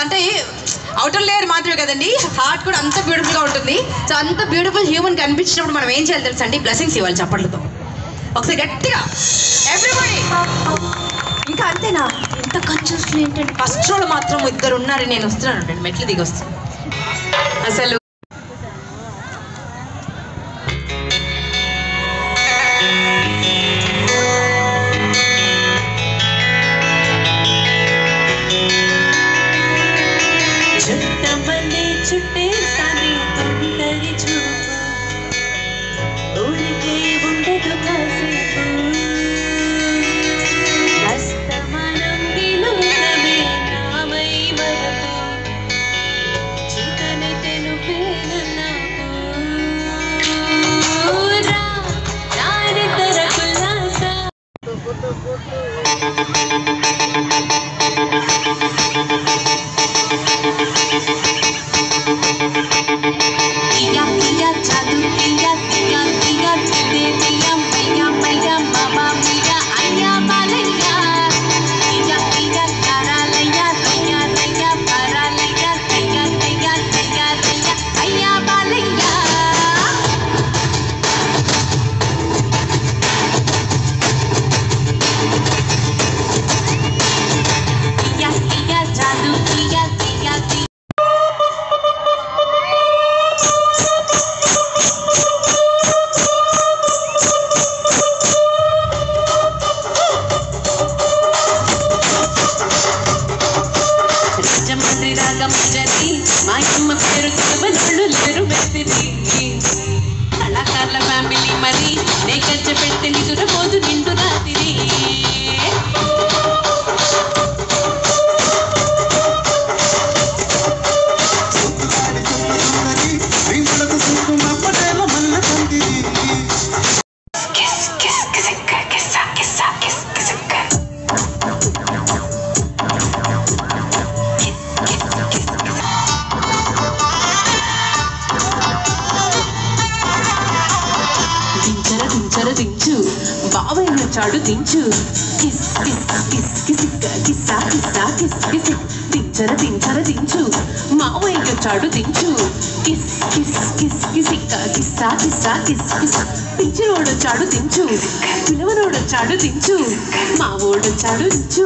అంటే outer layer మాత్రమే కదండి, హార్ట్ కూడా అంత బ్యూటిఫుల్గా ఉంటుంది. సో అంత బ్యూటిఫుల్ హ్యూమన్ కనిపించినప్పుడు మనం ఏం చేయాలి తెలుసా అండి? బ్లెస్సింగ్స్ ఇవ్వాలి చప్పట్లతో ఒకసారి గట్టిగా ఎవ్రీబడి. ఇంకా అంతేనా? ఎంత ఖర్చు ఏంటంటే ఫస్ట్ రోడ్ మాత్రం ఇద్దరు ఉన్నారు, నేను వస్తున్నాను, మెట్లు దిగి వస్తాను. అసలు కళాకారుల ఫ్యామిలీ మరి నే ఖర్చు పెట్టి నిదురపోదు నిండు రాత్రి. దించు బాబాయ్ వచ్చాడు దించు, కిస్ కిస్ కిస్ కిసిక్క కిస్సా కిస్సా కిస్ కిస్. దించర దించు మావయ్య వచ్చాడు దించు, కిస్ కిస్ కిస్ కిసిక్క కిస్సా కిస్సా కిస్ కిస్. దించినోడు వచ్చాడు దించు, పిలవనోడు వచ్చాడు దించు, మావోడు వచ్చాడు దించు.